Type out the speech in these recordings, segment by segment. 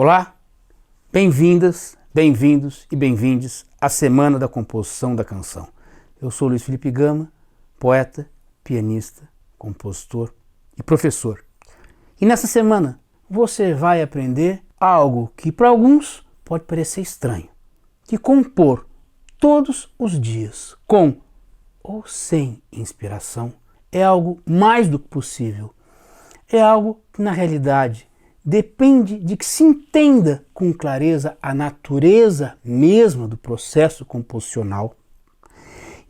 Olá, bem-vindas, bem-vindos e bem-vindes à Semana da Composição da Canção. Eu sou Luiz Felipe Gama, poeta, pianista, compositor e professor. E nessa semana você vai aprender algo que para alguns pode parecer estranho, que compor todos os dias, com ou sem inspiração, é algo mais do que possível. É algo que na realidade depende de que se entenda com clareza a natureza mesma do processo composicional,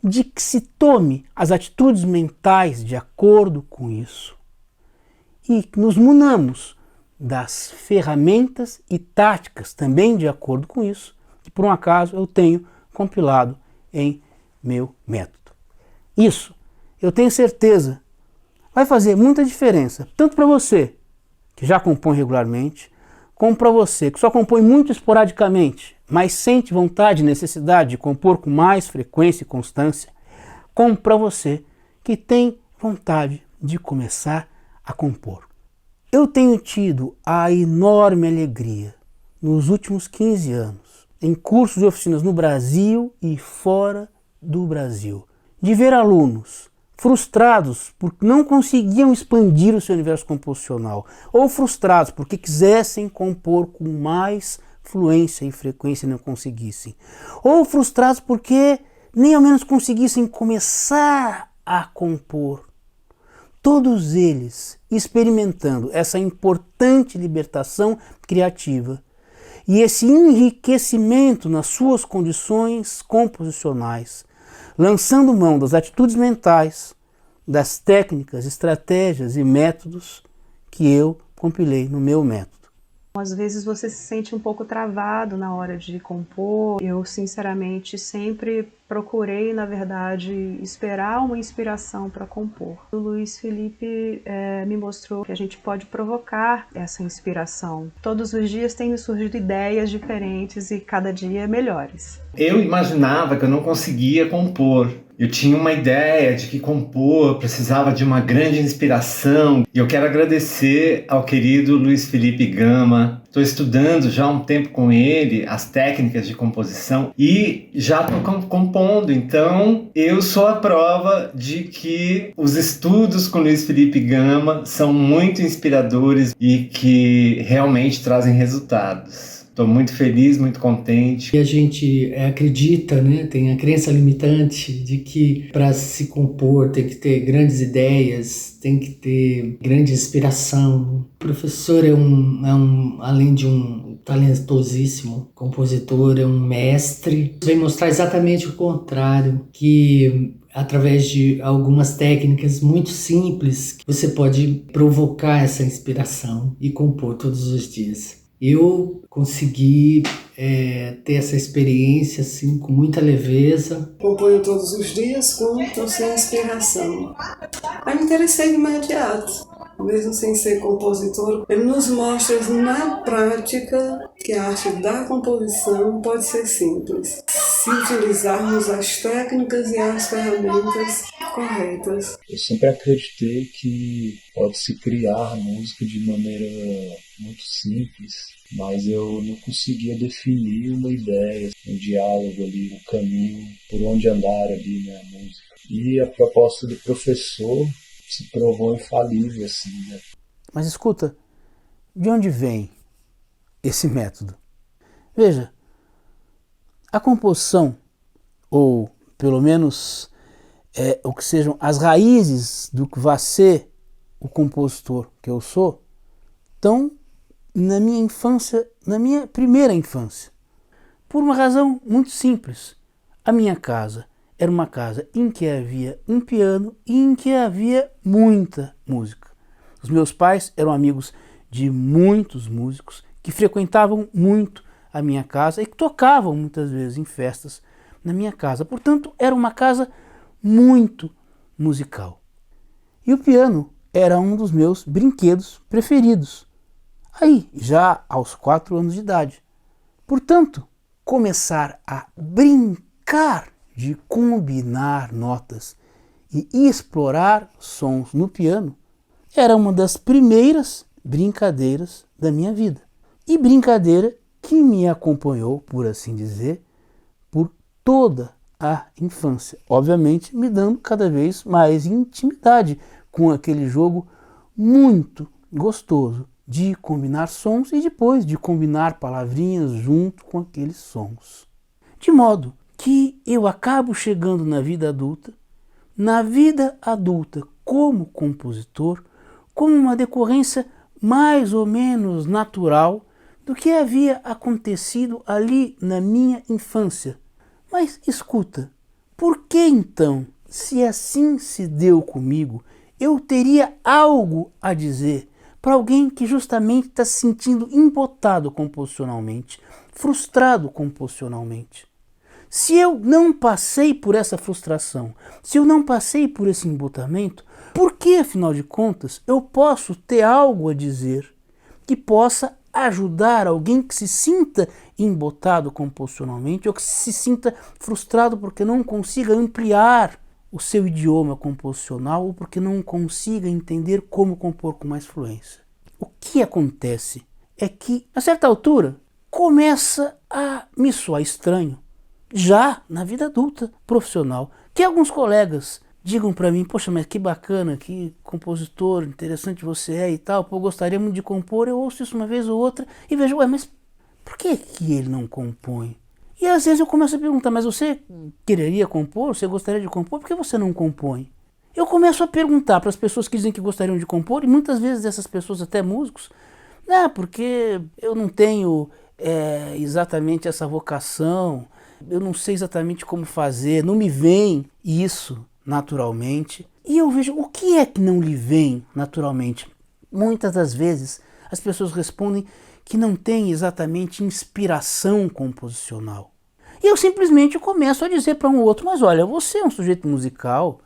de que se tome as atitudes mentais de acordo com isso e que nos munamos das ferramentas e táticas também de acordo com isso, que por um acaso eu tenho compilado em meu método. Isso, eu tenho certeza, vai fazer muita diferença, tanto para você que já compõe regularmente, como para você que só compõe muito esporadicamente, mas sente vontade e necessidade de compor com mais frequência e constância, como para você que tem vontade de começar a compor. Eu tenho tido a enorme alegria, nos últimos 15 anos, em cursos e oficinas no Brasil e fora do Brasil, de ver alunos frustrados porque não conseguiam expandir o seu universo composicional, ou frustrados porque quisessem compor com mais fluência e frequência e não conseguissem, ou frustrados porque nem ao menos conseguissem começar a compor. Todos eles experimentando essa importante libertação criativa e esse enriquecimento nas suas condições composicionais, lançando mão das atitudes mentais, das técnicas, estratégias e métodos que eu compilei no meu método. Às vezes você se sente um pouco travado na hora de compor. Eu, sinceramente, sempre procurei, na verdade, esperar uma inspiração para compor. O Luiz Felipe me mostrou que a gente pode provocar essa inspiração. Todos os dias têm surgido ideias diferentes e cada dia melhores. Eu imaginava que eu não conseguia compor. Eu tinha uma ideia de que compor precisava de uma grande inspiração. E eu quero agradecer ao querido Luiz Felipe Gama. Estou estudando já há um tempo com ele as técnicas de composição e já estou compondo. Então, eu sou a prova de que os estudos com Luiz Felipe Gama são muito inspiradores e que realmente trazem resultados. Estou muito feliz, muito contente. E a gente acredita, né, tem a crença limitante de que para se compor tem que ter grandes ideias, tem que ter grande inspiração. O professor além de um talentosíssimo compositor, é um mestre. Vem mostrar exatamente o contrário, que através de algumas técnicas muito simples, você pode provocar essa inspiração e compor todos os dias. Eu consegui ter essa experiência assim, com muita leveza. Componho todos os dias com ou sem inspiração. Aí me interessei de imediato. Mesmo sem ser compositor, ele nos mostra na prática que a arte da composição pode ser simples, se utilizarmos as técnicas e as ferramentas corretas. Eu sempre acreditei que pode-se criar música de maneira muito simples, mas eu não conseguia definir uma ideia, um diálogo ali, um caminho, por onde andar ali na música. E a proposta do professor se provou infalível, assim, né? Mas escuta, de onde vem esse método? Veja, a composição, ou pelo menos o que sejam as raízes do que vai ser o compositor que eu sou, estão na minha infância, na minha primeira infância. Por uma razão muito simples. A minha casa era uma casa em que havia um piano e em que havia muita música. Os meus pais eram amigos de muitos músicos que frequentavam muito a minha casa e que tocavam muitas vezes em festas na minha casa. Portanto, era uma casa muito musical. E o piano era um dos meus brinquedos preferidos. Aí, já aos 4 anos de idade. Portanto, começar a brincar de combinar notas e explorar sons no piano era uma das primeiras brincadeiras da minha vida. e brincadeira que me acompanhou, por assim dizer, por toda a infância. Obviamente, me dando cada vez mais intimidade com aquele jogo muito gostoso de combinar sons e depois de combinar palavrinhas junto com aqueles sons. De modo que eu acabo chegando na vida adulta como compositor, como uma decorrência mais ou menos natural do que havia acontecido ali na minha infância. Mas escuta, por que então, se assim se deu comigo, eu teria algo a dizer para alguém que justamente está se sentindo embotado composicionalmente, frustrado composicionalmente? Se eu não passei por essa frustração, se eu não passei por esse embotamento, por que, afinal de contas, eu posso ter algo a dizer que possa ajudar alguém que se sinta embotado composicionalmente ou que se sinta frustrado porque não consiga ampliar o seu idioma composicional ou porque não consiga entender como compor com mais fluência? O que acontece é que, a certa altura, começa a me soar estranho, já na vida adulta, profissional, que alguns colegas digam para mim: poxa, mas que bacana, que compositor interessante você é e tal, pô, gostaria muito de compor. Eu ouço isso uma vez ou outra e vejo, ué, mas por que ele não compõe? E às vezes eu começo a perguntar: mas você quereria compor? Você gostaria de compor? Por que você não compõe? Eu começo a perguntar para as pessoas que dizem que gostariam de compor, e muitas vezes essas pessoas, até músicos, porque eu não tenho exatamente essa vocação, eu não sei exatamente como fazer, não me vem isso naturalmente. E eu vejo, o que é que não lhe vem naturalmente? Muitas das vezes as pessoas respondem que não tem exatamente inspiração composicional. E eu simplesmente começo a dizer para um outro: mas olha, você é um sujeito musical,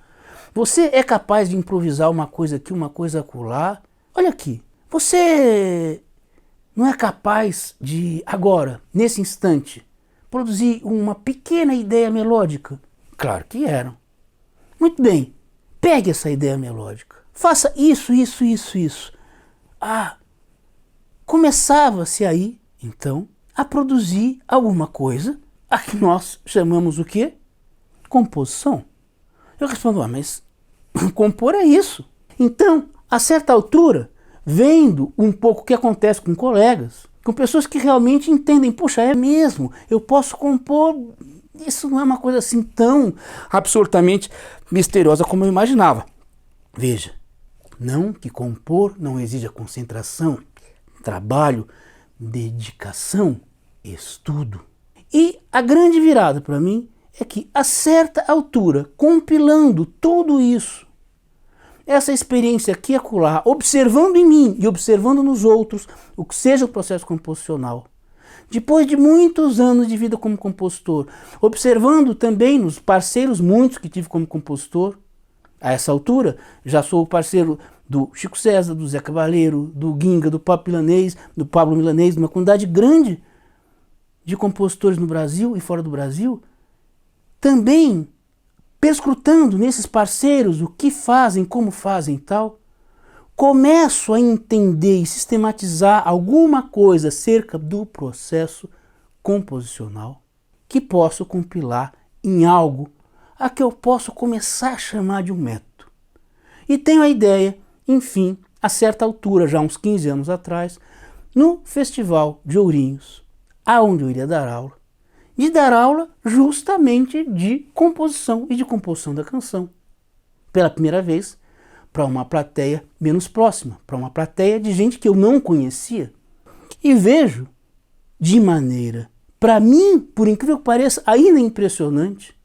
você é capaz de improvisar uma coisa aqui, uma coisa acolá. Olha aqui, você não é capaz de, agora, nesse instante, produzir uma pequena ideia melódica? Claro que eram. Muito bem, pegue essa ideia melódica, faça isso. Começava-se aí, então, a produzir alguma coisa a que nós chamamos o quê? Composição. Eu respondo: mas compor é isso. Então, a certa altura, vendo um pouco o que acontece com colegas, com pessoas que realmente entendem: puxa, é mesmo, eu posso compor, isso não é uma coisa assim tão absolutamente misteriosa como eu imaginava. Veja, não que compor não exija concentração, trabalho, dedicação, estudo. E a grande virada para mim é que, a certa altura, compilando tudo isso, essa experiência aqui e acolá, observando em mim e observando nos outros o que seja o processo composicional, depois de muitos anos de vida como compositor, observando também nos parceiros muitos que tive como compositor, a essa altura já sou parceiro do Chico César, do Zé Cabaleiro, do Ginga, do Pablo Milanês, de uma quantidade grande de compositores no Brasil e fora do Brasil, também perscrutando nesses parceiros o que fazem, como fazem e tal, começo a entender e sistematizar alguma coisa acerca do processo composicional que posso compilar em algo a que eu posso começar a chamar de um método. E tenho a ideia, enfim, a certa altura, já uns 15 anos atrás, no Festival de Ourinhos, aonde eu iria dar aula, de dar aula justamente de composição e de composição da canção. Pela primeira vez, para uma plateia menos próxima, para uma plateia de gente que eu não conhecia. E vejo, de maneira, para mim, por incrível que pareça, ainda impressionante,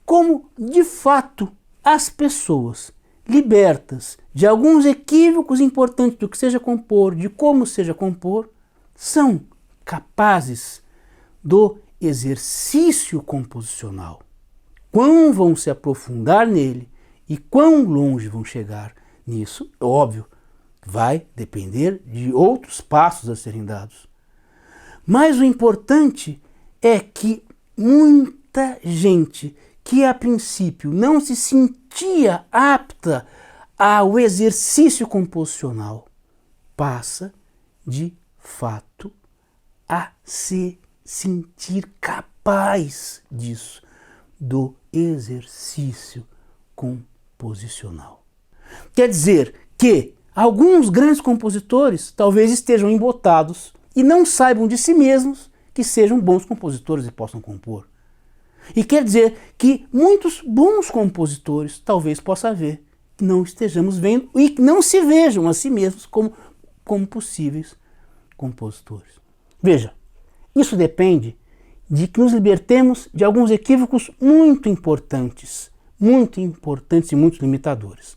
como, de fato, as pessoas libertas de alguns equívocos importantes do que seja compor, de como seja compor, são capazes do exercício composicional. Quão vão se aprofundar nele e quão longe vão chegar nisso, óbvio, vai depender de outros passos a serem dados. Mas o importante é que muita gente que a princípio não se sentia apta ao exercício composicional passa de fato, a se sentir capaz disso, do exercício composicional. Quer dizer que alguns grandes compositores talvez estejam embotados e não saibam de si mesmos que sejam bons compositores e possam compor. E quer dizer que muitos bons compositores talvez possa haver que não estejamos vendo e que não se vejam a si mesmos como possíveis compositores. Veja, isso depende de que nos libertemos de alguns equívocos muito importantes e muito limitadores.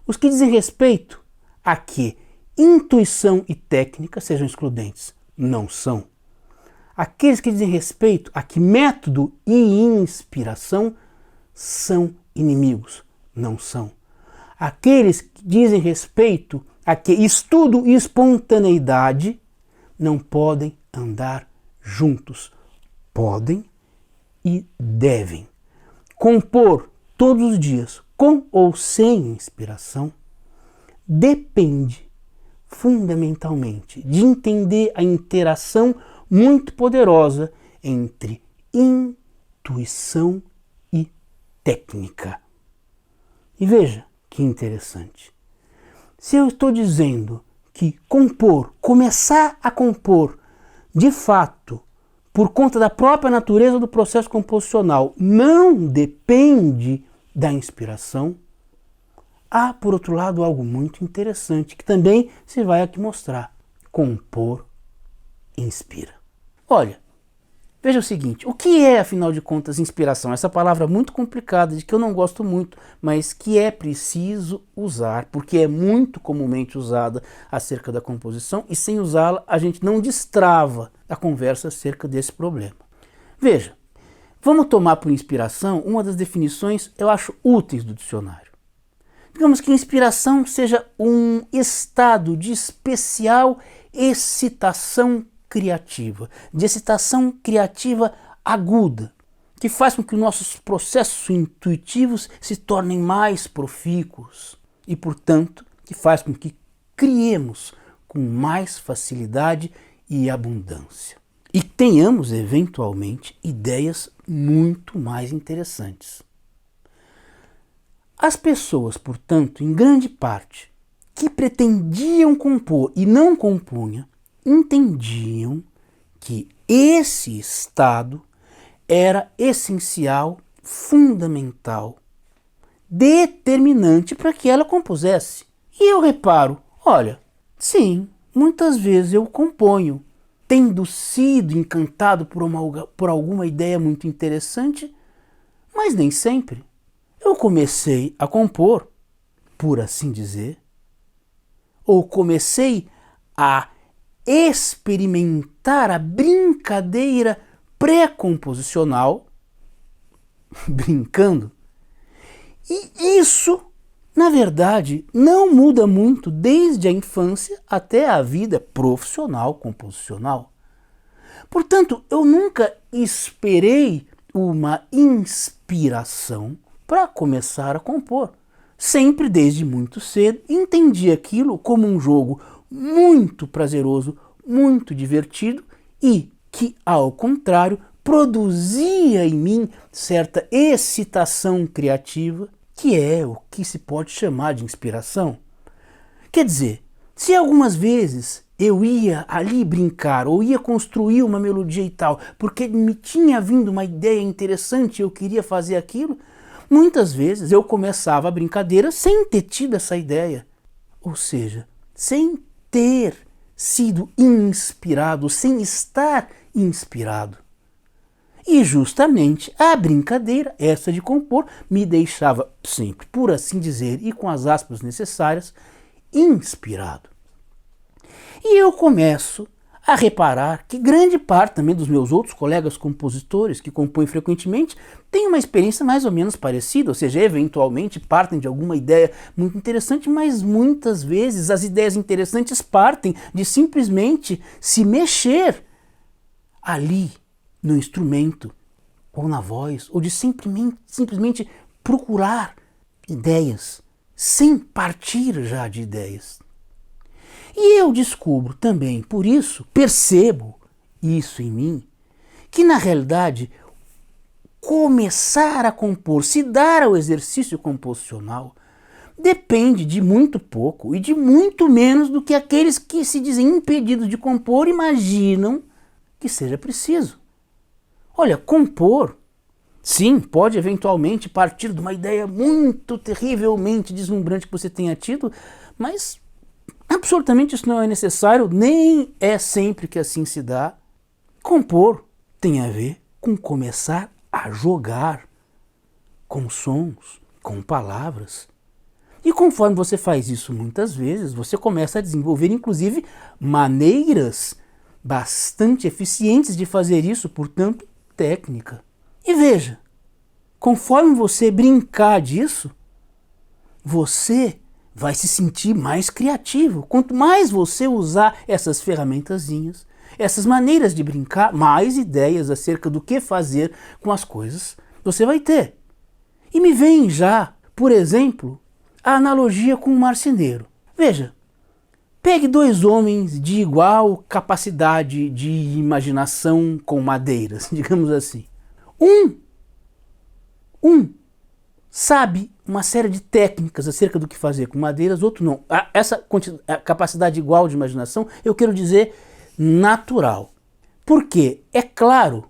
Os que dizem respeito a que intuição e técnica sejam excludentes, não são. Aqueles que dizem respeito a que método e inspiração são inimigos, não são. Aqueles que dizem respeito a que estudo e espontaneidade não podem andar juntos. Podem e devem. Compor todos os dias, com ou sem inspiração, depende fundamentalmente de entender a interação muito poderosa entre intuição e técnica. E veja que interessante. Se eu estou dizendo que compor, começar a compor, de fato, por conta da própria natureza do processo composicional, não depende da inspiração, há, por outro lado, algo muito interessante que também se vai aqui mostrar. Compor inspira. Olha, veja o seguinte, o que é, afinal de contas, inspiração? Essa palavra muito complicada, de que eu não gosto muito, mas que é preciso usar, porque é muito comumente usada acerca da composição, e sem usá-la a gente não destrava a conversa acerca desse problema. Veja, vamos tomar por inspiração uma das definições eu acho úteis do dicionário. Digamos que inspiração seja um estado de especial excitação criativa, de excitação criativa aguda, que faz com que nossos processos intuitivos se tornem mais profícuos e, portanto, que faz com que criemos com mais facilidade e abundância. E tenhamos, eventualmente, ideias muito mais interessantes. As pessoas, portanto, em grande parte, que pretendiam compor e não compunham, entendiam que esse estado era essencial, fundamental, determinante para que ela compusesse. E eu reparo, olha, sim, muitas vezes eu componho, tendo sido encantado por alguma ideia muito interessante, mas nem sempre. Eu comecei a compor, por assim dizer, ou comecei a experimentar a brincadeira pré-composicional, brincando, e isso, na verdade, não muda muito desde a infância até a vida profissional composicional. Portanto, eu nunca esperei uma inspiração para começar a compor. Sempre desde muito cedo entendi aquilo como um jogo muito prazeroso, muito divertido e que, ao contrário, produzia em mim certa excitação criativa, que é o que se pode chamar de inspiração. Quer dizer, se algumas vezes eu ia ali brincar ou ia construir uma melodia e tal, porque me tinha vindo uma ideia interessante e eu queria fazer aquilo, muitas vezes eu começava a brincadeira sem ter tido essa ideia, ou seja, sem ter sido inspirado, sem estar inspirado. E justamente a brincadeira, essa de compor, me deixava sempre, por assim dizer, e com as aspas necessárias, inspirado. E eu começo a reparar que grande parte também dos meus outros colegas compositores que compõem frequentemente têm uma experiência mais ou menos parecida, ou seja, eventualmente partem de alguma ideia muito interessante, mas muitas vezes as ideias interessantes partem de simplesmente se mexer ali no instrumento, ou na voz, ou de simplesmente procurar ideias, sem partir já de ideias. E eu descubro também, por isso, percebo isso em mim, que na realidade começar a compor, se dar ao exercício composicional, depende de muito pouco e de muito menos do que aqueles que se dizem impedidos de compor imaginam que seja preciso. Olha, compor, sim, pode eventualmente partir de uma ideia muito terrivelmente deslumbrante que você tenha tido, mas absolutamente isso não é necessário, nem é sempre que assim se dá. Compor tem a ver com começar a jogar com sons, com palavras. E conforme você faz isso muitas vezes, você começa a desenvolver inclusive maneiras bastante eficientes de fazer isso, portanto, técnica. E veja, conforme você brincar disso, você vai se sentir mais criativo. Quanto mais você usar essas ferramentazinhas, essas maneiras de brincar, mais ideias acerca do que fazer com as coisas você vai ter. E me vem já, por exemplo, a analogia com um marceneiro. Veja, pegue dois homens de igual capacidade de imaginação com madeiras, digamos assim. Um sabe uma série de técnicas acerca do que fazer com madeiras, outro não. Essa capacidade igual de imaginação, eu quero dizer natural. Porque é claro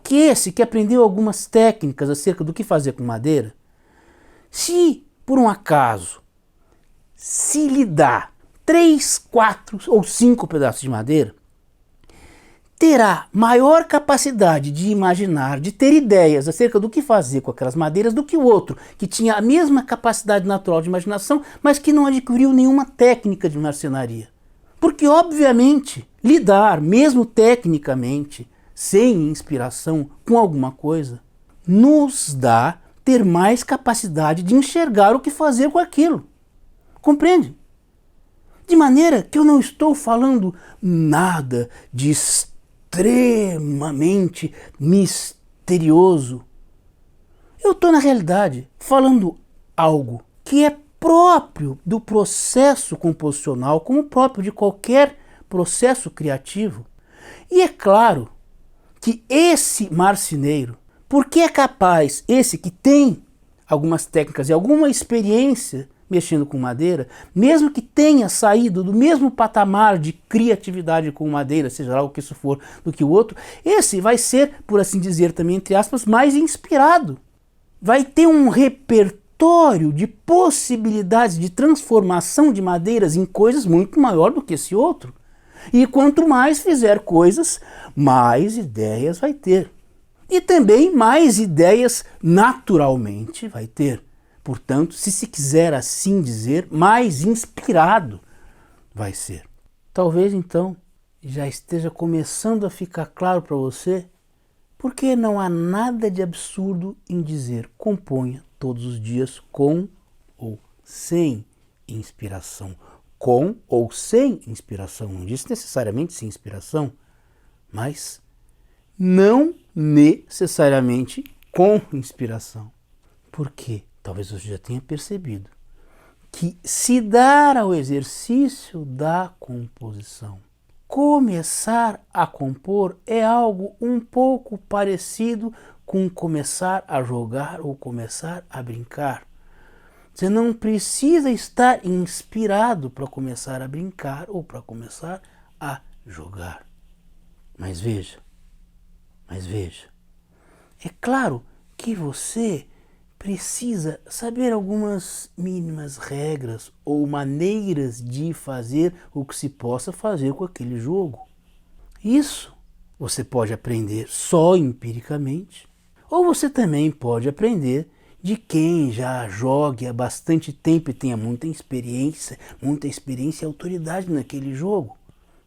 que esse que aprendeu algumas técnicas acerca do que fazer com madeira, se por um acaso se lhe dá 3, 4 ou 5 pedaços de madeira, terá maior capacidade de imaginar, de ter ideias acerca do que fazer com aquelas madeiras do que o outro, que tinha a mesma capacidade natural de imaginação, mas que não adquiriu nenhuma técnica de marcenaria. Porque, obviamente, lidar, mesmo tecnicamente, sem inspiração com alguma coisa, nos dá ter mais capacidade de enxergar o que fazer com aquilo. Compreende? De maneira que eu não estou falando nada de extremamente misterioso. Eu estou, na realidade, falando algo que é próprio do processo composicional, como próprio de qualquer processo criativo. E é claro que esse marceneiro, porque é capaz, esse que tem algumas técnicas e alguma experiência mexendo com madeira, mesmo que tenha saído do mesmo patamar de criatividade com madeira, seja lá o que isso for, do que o outro, esse vai ser, por assim dizer também, entre aspas, mais inspirado. Vai ter um repertório de possibilidades de transformação de madeiras em coisas muito maior do que esse outro. E quanto mais fizer coisas, mais ideias vai ter. E também mais ideias naturalmente vai ter. Portanto, se quiser assim dizer, mais inspirado vai ser. Talvez então já esteja começando a ficar claro para você porque não há nada de absurdo em dizer componha todos os dias com ou sem inspiração. Com ou sem inspiração. Não disse necessariamente sem inspiração, mas não necessariamente com inspiração. Por quê? Talvez você já tenha percebido que se dar ao exercício da composição, começar a compor é algo um pouco parecido com começar a jogar ou começar a brincar. Você não precisa estar inspirado para começar a brincar ou para começar a jogar. Mas veja, é claro que você precisa saber algumas mínimas regras ou maneiras de fazer o que se possa fazer com aquele jogo. Isso você pode aprender só empiricamente, ou você também pode aprender de quem já jogue há bastante tempo e tenha muita experiência e autoridade naquele jogo.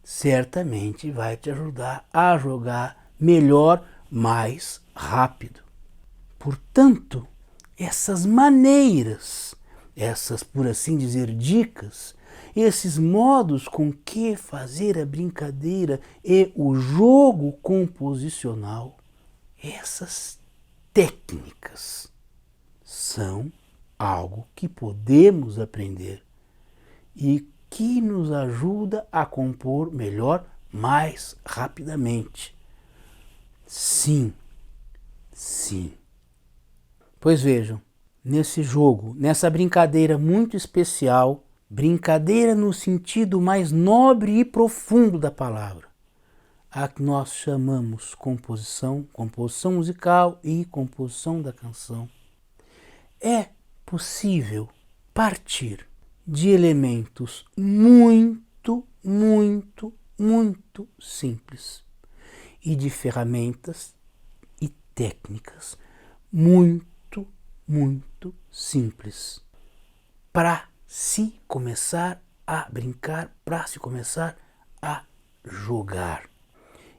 Certamente vai te ajudar a jogar melhor, mais rápido. Portanto, essas maneiras, essas, por assim dizer, dicas, esses modos com que fazer a brincadeira e o jogo composicional, essas técnicas são algo que podemos aprender. E que nos ajuda a compor melhor, mais rapidamente. Sim, sim. Pois vejam, nesse jogo, nessa brincadeira muito especial, brincadeira no sentido mais nobre e profundo da palavra, a que nós chamamos composição musical e composição da canção, é possível partir de elementos muito simples e de ferramentas e técnicas muito simples para se começar a brincar, para se começar a jogar.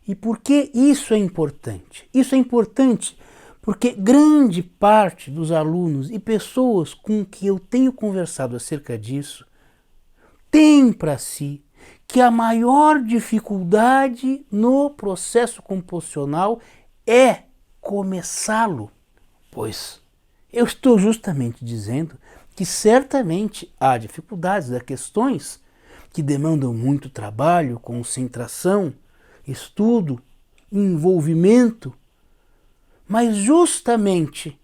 E por que isso é importante? Isso é importante porque grande parte dos alunos e pessoas com que eu tenho conversado acerca disso tem para si que a maior dificuldade no processo composicional é começá-lo. Pois eu estou justamente dizendo que certamente há dificuldades, há questões que demandam muito trabalho, concentração, estudo, envolvimento, mas justamente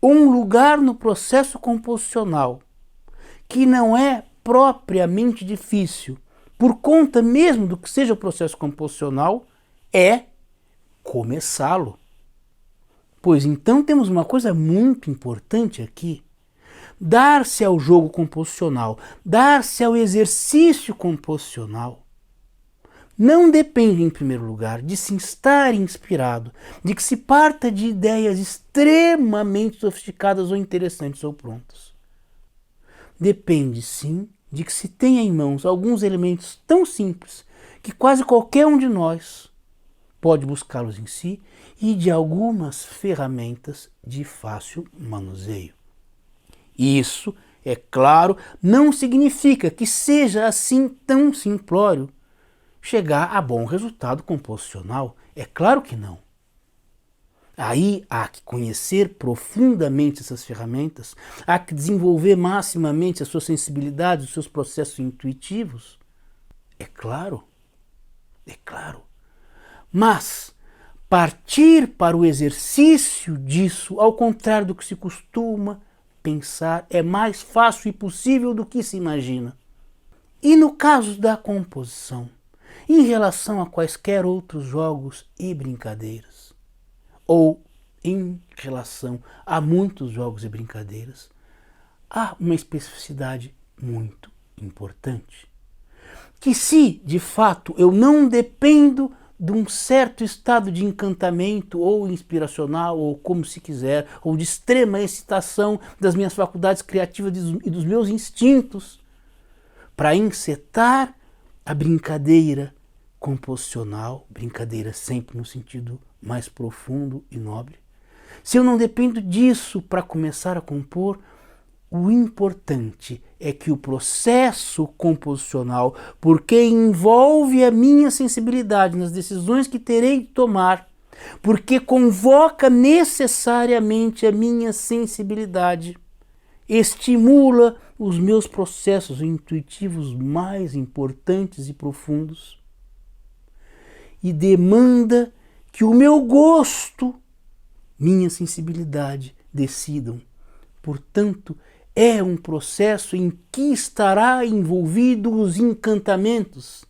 um lugar no processo composicional que não é propriamente difícil, por conta mesmo do que seja o processo composicional, é começá-lo. Pois então temos uma coisa muito importante aqui. Dar-se ao jogo composicional, dar-se ao exercício composicional, não depende, em primeiro lugar, de se estar inspirado, de que se parta de ideias extremamente sofisticadas ou interessantes ou prontas. Depende, sim, de que se tenha em mãos alguns elementos tão simples que quase qualquer um de nós pode buscá-los em si e de algumas ferramentas de fácil manuseio. Isso, é claro, não significa que seja assim tão simplório chegar a bom resultado composicional. É claro que não. Aí há que conhecer profundamente essas ferramentas, há que desenvolver maximamente a sua sensibilidade, os seus processos intuitivos. É claro. Mas partir para o exercício disso, ao contrário do que se costuma pensar, é mais fácil e possível do que se imagina. E no caso da composição, em relação a quaisquer outros jogos e brincadeiras, ou em relação a muitos jogos e brincadeiras, há uma especificidade muito importante. Que se, de fato, eu não dependo de um certo estado de encantamento ou inspiracional, ou como se quiser, ou de extrema excitação das minhas faculdades criativas e dos meus instintos, para encetar a brincadeira composicional, brincadeira sempre no sentido mais profundo e nobre. Se eu não dependo disso para começar a compor, o importante é que o processo composicional, porque envolve a minha sensibilidade nas decisões que terei de tomar, porque convoca necessariamente a minha sensibilidade, estimula os meus processos intuitivos mais importantes e profundos e demanda que o meu gosto, minha sensibilidade decidam. Portanto, é um processo em que estará envolvido os encantamentos,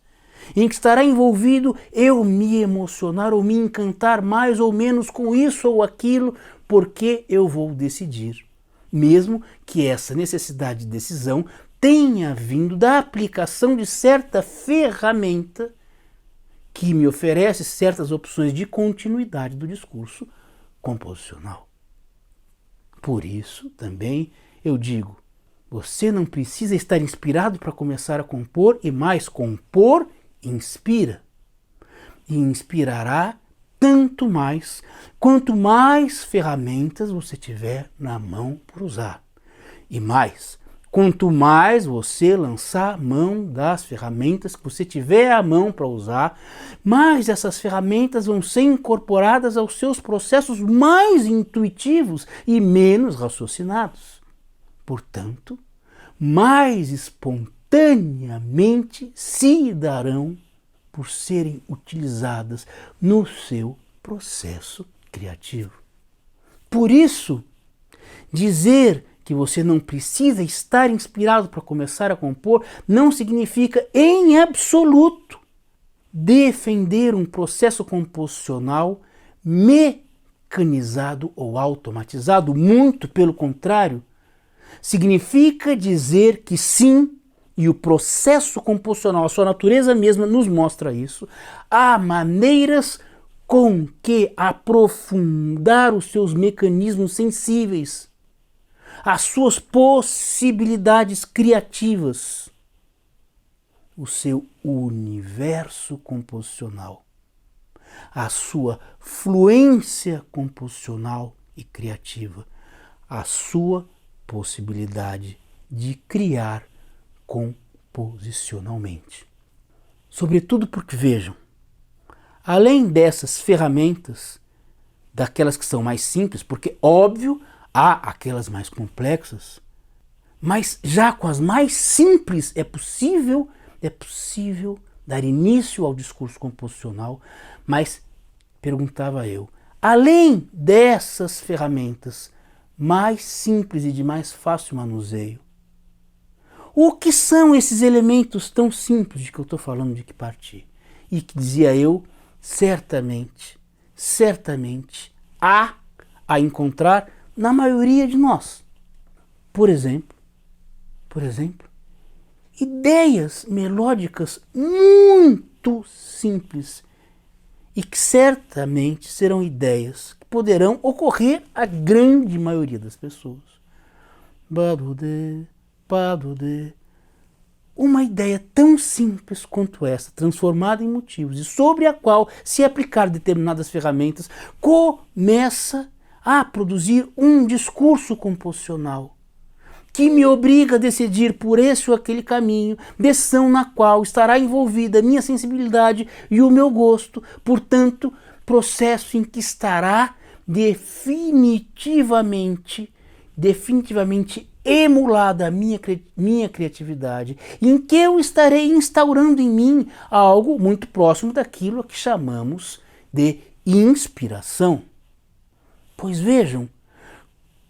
em que estará envolvido eu me emocionar ou me encantar mais ou menos com isso ou aquilo, porque eu vou decidir. Mesmo que essa necessidade de decisão tenha vindo da aplicação de certa ferramenta que me oferece certas opções de continuidade do discurso composicional. Por isso, também, eu digo, você não precisa estar inspirado para começar a compor, e mais, compor inspira. E inspirará tanto mais, quanto mais ferramentas você tiver na mão por usar. E mais, quanto mais você lançar mão das ferramentas que você tiver à mão para usar, mais essas ferramentas vão ser incorporadas aos seus processos mais intuitivos e menos raciocinados. Portanto, mais espontâneo espontaneamente se darão por serem utilizadas no seu processo criativo. Por isso, dizer que você não precisa estar inspirado para começar a compor não significa, em absoluto, defender um processo composicional mecanizado ou automatizado. Muito pelo contrário, significa dizer que sim, e o processo composicional, a sua natureza mesma nos mostra isso, há maneiras com que aprofundar os seus mecanismos sensíveis, as suas possibilidades criativas, o seu universo composicional, a sua fluência composicional e criativa, a sua possibilidade de criar composicionalmente. Sobretudo porque, vejam, além dessas ferramentas, daquelas que são mais simples, porque, óbvio, há aquelas mais complexas, mas já com as mais simples é possível dar início ao discurso composicional. Mas, perguntava eu, além dessas ferramentas mais simples e de mais fácil manuseio, o que são esses elementos tão simples de que eu estou falando de que partir? E que, dizia eu, certamente há a encontrar na maioria de nós. Por exemplo, ideias melódicas muito simples e que certamente serão ideias que poderão ocorrer à grande maioria das pessoas. Uma ideia tão simples quanto essa, transformada em motivos e sobre a qual, se aplicar determinadas ferramentas, começa a produzir um discurso composicional que me obriga a decidir por esse ou aquele caminho, decisão na qual estará envolvida a minha sensibilidade e o meu gosto, portanto, processo em que estará definitivamente emulada a minha criatividade, em que eu estarei instaurando em mim algo muito próximo daquilo a que chamamos de inspiração. Pois vejam,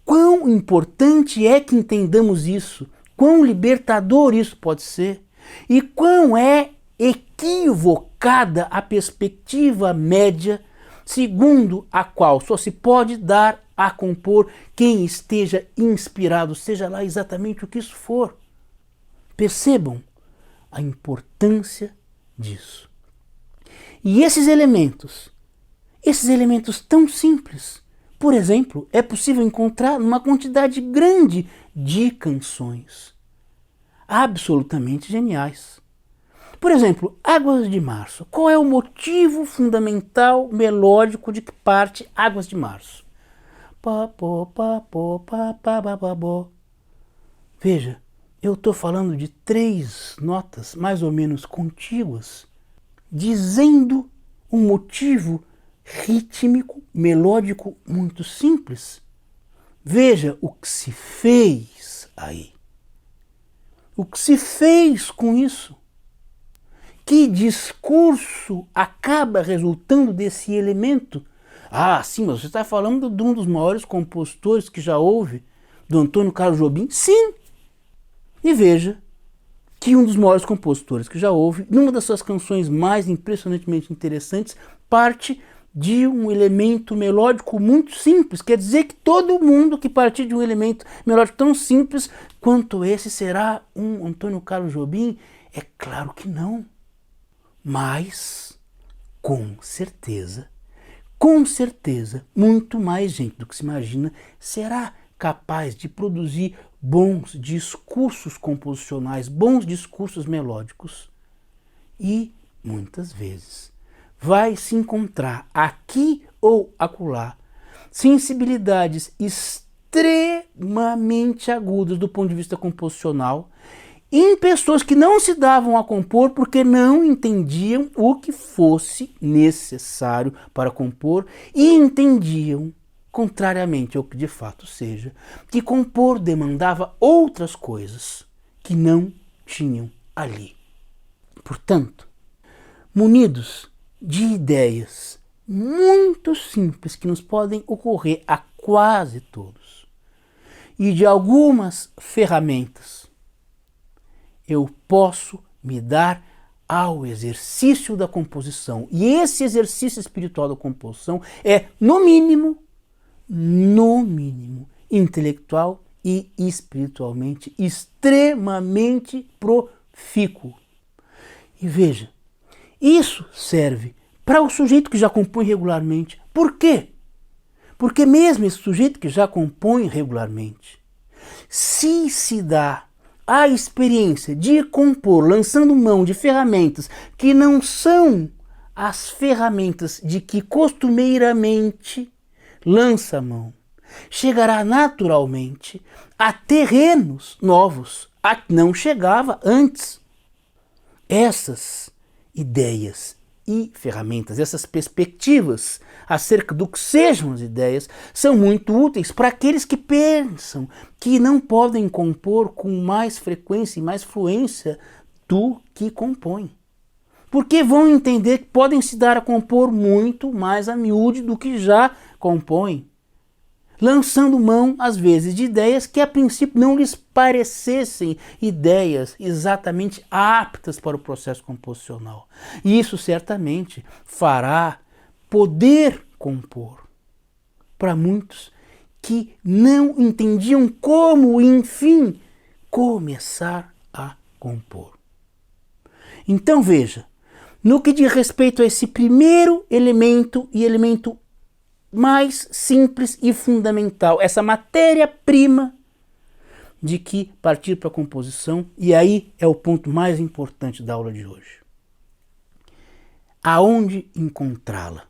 quão importante é que entendamos isso, quão libertador isso pode ser, e quão é equivocada a perspectiva média segundo a qual só se pode dar a compor quem esteja inspirado, seja lá exatamente o que isso for. Percebam a importância disso. E esses elementos tão simples, por exemplo, é possível encontrar numa quantidade grande de canções absolutamente geniais. Por exemplo, Águas de Março. Qual é o motivo fundamental melódico de que parte Águas de Março? Veja, eu estou falando de 3 notas mais ou menos contíguas, dizendo um motivo rítmico, melódico muito simples. Veja o que se fez aí. O que se fez com isso? Que discurso acaba resultando desse elemento? Ah, sim, mas você está falando de um dos maiores compositores que já houve, do Antônio Carlos Jobim? Sim! E veja que um dos maiores compositores que já houve, numa das suas canções mais impressionantemente interessantes, parte de um elemento melódico muito simples. Quer dizer que todo mundo que partir de um elemento melódico tão simples quanto esse será um Antônio Carlos Jobim? É claro que não. Mas, com certeza, muito mais gente do que se imagina será capaz de produzir bons discursos composicionais, bons discursos melódicos. E, muitas vezes, vai se encontrar aqui ou acolá sensibilidades extremamente agudas do ponto de vista composicional em pessoas que não se davam a compor porque não entendiam o que fosse necessário para compor e entendiam, contrariamente ao que de fato seja, que compor demandava outras coisas que não tinham ali. Portanto, munidos de ideias muito simples que nos podem ocorrer a quase todos e de algumas ferramentas, eu posso me dar ao exercício da composição. E esse exercício espiritual da composição é, no mínimo, intelectual e espiritualmente extremamente profícuo. E veja, isso serve para o sujeito que já compõe regularmente. Por quê? Porque mesmo esse sujeito que já compõe regularmente, se dá a experiência de compor lançando mão de ferramentas que não são as ferramentas de que costumeiramente lança mão, chegará naturalmente a terrenos novos a que não chegava antes. Essas ideias e ferramentas, essas perspectivas acerca do que sejam as ideias, são muito úteis para aqueles que pensam que não podem compor com mais frequência e mais fluência do que compõem. Porque vão entender que podem se dar a compor muito mais a miúde do que já compõem, lançando mão, às vezes, de ideias que a princípio não lhes parecessem ideias exatamente aptas para o processo composicional. E isso certamente fará poder compor para muitos que não entendiam como, enfim, começar a compor. Então veja, no que diz respeito a esse primeiro elemento e elemento mais simples e fundamental, essa matéria-prima de que partir para a composição, e aí é o ponto mais importante da aula de hoje. Aonde encontrá-la?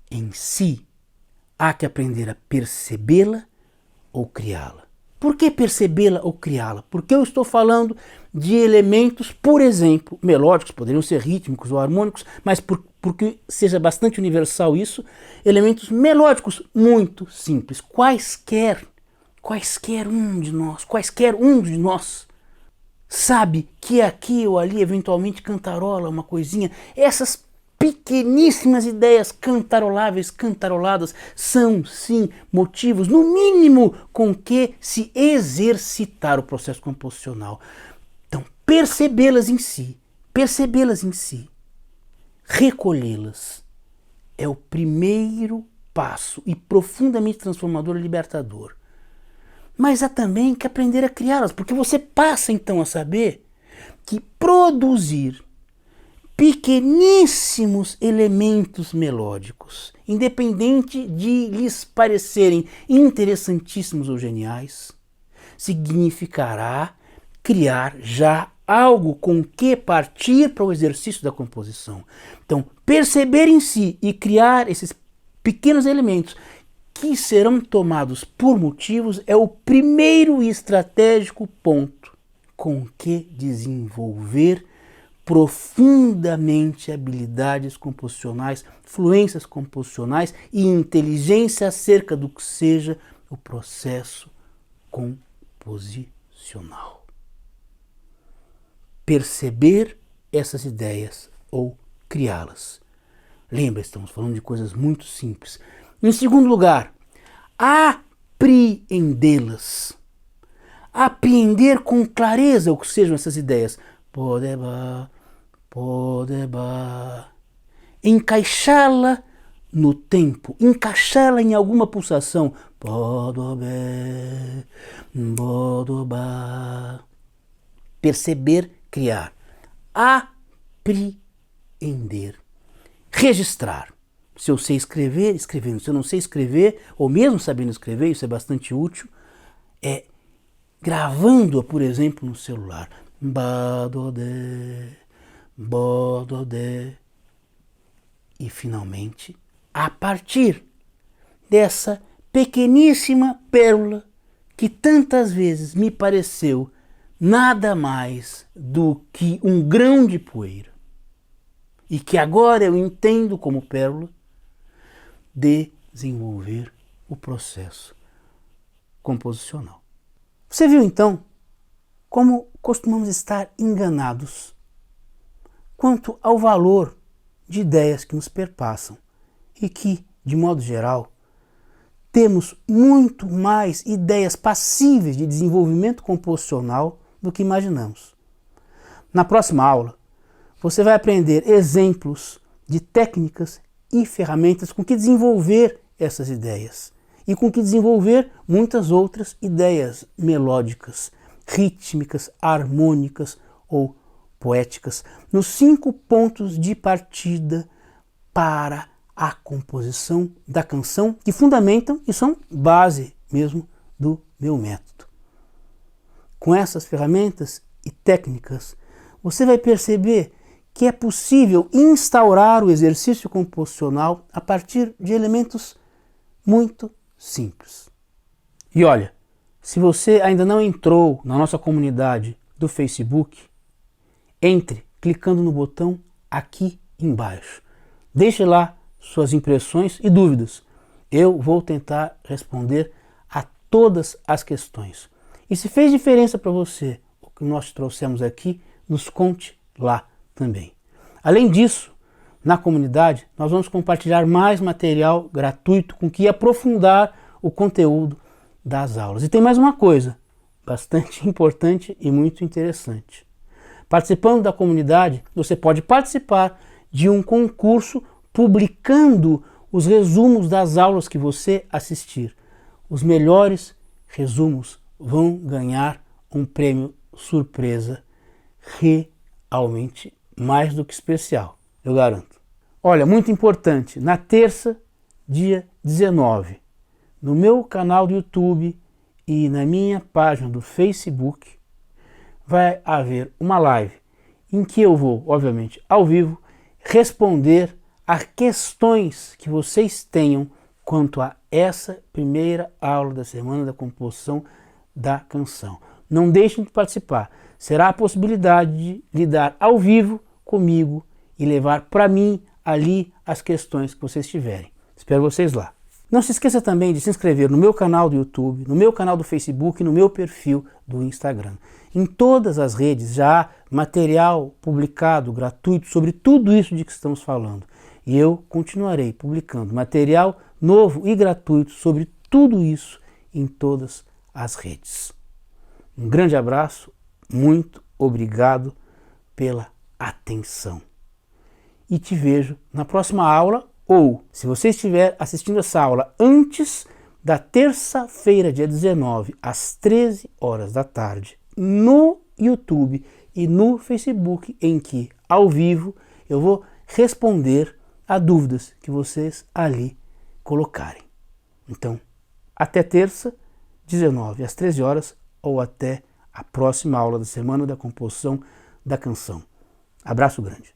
Em si, há que aprender a percebê-la ou criá-la. Por que percebê-la ou criá-la? Porque eu estou falando de elementos, por exemplo, melódicos, poderiam ser rítmicos ou harmônicos, mas porque seja bastante universal isso, elementos melódicos muito simples. Quaisquer um de nós sabe que aqui ou ali eventualmente cantarola uma coisinha. Essas pequeníssimas ideias cantaroláveis, cantaroladas, são sim motivos, no mínimo, com que se exercitar o processo composicional. Então, percebê-las em si, recolhê-las, é o primeiro passo e profundamente transformador e libertador. Mas há também que aprender a criá-las, porque você passa então a saber que produzir pequeníssimos elementos melódicos, independente de lhes parecerem interessantíssimos ou geniais, significará criar já algo com que partir para o exercício da composição. Então, perceber em si e criar esses pequenos elementos que serão tomados por motivos é o primeiro e estratégico ponto com que desenvolver profundamente habilidades composicionais, fluências composicionais e inteligência acerca do que seja o processo composicional. Perceber essas ideias ou criá-las. Lembra, estamos falando de coisas muito simples. Em segundo lugar, apreendê-las. Apreender com clareza o que sejam essas ideias. Podeba. Encaixá-la no tempo, encaixá-la em alguma pulsação. Perceber, criar. Apreender. Registrar. Se eu sei escrever, escrevendo. Se eu não sei escrever, ou mesmo sabendo escrever, isso é bastante útil, é gravando-a, por exemplo, no celular. Badodé. E finalmente, a partir dessa pequeníssima pérola que tantas vezes me pareceu nada mais do que um grão de poeira e que agora eu entendo como pérola, desenvolver o processo composicional. Você viu então como costumamos estar enganados quanto ao valor de ideias que nos perpassam e que, de modo geral, temos muito mais ideias passíveis de desenvolvimento composicional do que imaginamos. Na próxima aula, você vai aprender exemplos de técnicas e ferramentas com que desenvolver essas ideias e com que desenvolver muitas outras ideias melódicas, rítmicas, harmônicas ou poéticas, nos 5 pontos de partida para a composição da canção que fundamentam e são base mesmo do meu método. Com essas ferramentas e técnicas, você vai perceber que é possível instaurar o exercício composicional a partir de elementos muito simples. E olha, se você ainda não entrou na nossa comunidade do Facebook, entre clicando no botão aqui embaixo. Deixe lá suas impressões e dúvidas. Eu vou tentar responder a todas as questões. E se fez diferença para você o que nós trouxemos aqui, nos conte lá também. Além disso, na comunidade, nós vamos compartilhar mais material gratuito com que aprofundar o conteúdo das aulas. E tem mais uma coisa bastante importante e muito interessante. Participando da comunidade, você pode participar de um concurso publicando os resumos das aulas que você assistir. Os melhores resumos vão ganhar um prêmio surpresa realmente mais do que especial, eu garanto. Olha, muito importante, na terça, dia 19, no meu canal do YouTube e na minha página do Facebook, vai haver uma live em que eu vou, obviamente, ao vivo, responder a questões que vocês tenham quanto a essa primeira aula da Semana da Composição da Canção. Não deixem de participar. Será a possibilidade de lidar ao vivo comigo e levar para mim ali as questões que vocês tiverem. Espero vocês lá. Não se esqueça também de se inscrever no meu canal do YouTube, no meu canal do Facebook e no meu perfil do Instagram. Em todas as redes já há material publicado gratuito sobre tudo isso de que estamos falando. E eu continuarei publicando material novo e gratuito sobre tudo isso em todas as redes. Um grande abraço, muito obrigado pela atenção. E te vejo na próxima aula, ou se você estiver assistindo essa aula antes da terça-feira, dia 19, às 13 horas da tarde, no YouTube e no Facebook, em que, ao vivo, eu vou responder a dúvidas que vocês ali colocarem. Então, até terça, 19 às 13 horas, ou até a próxima aula da Semana da Composição da Canção. Abraço grande.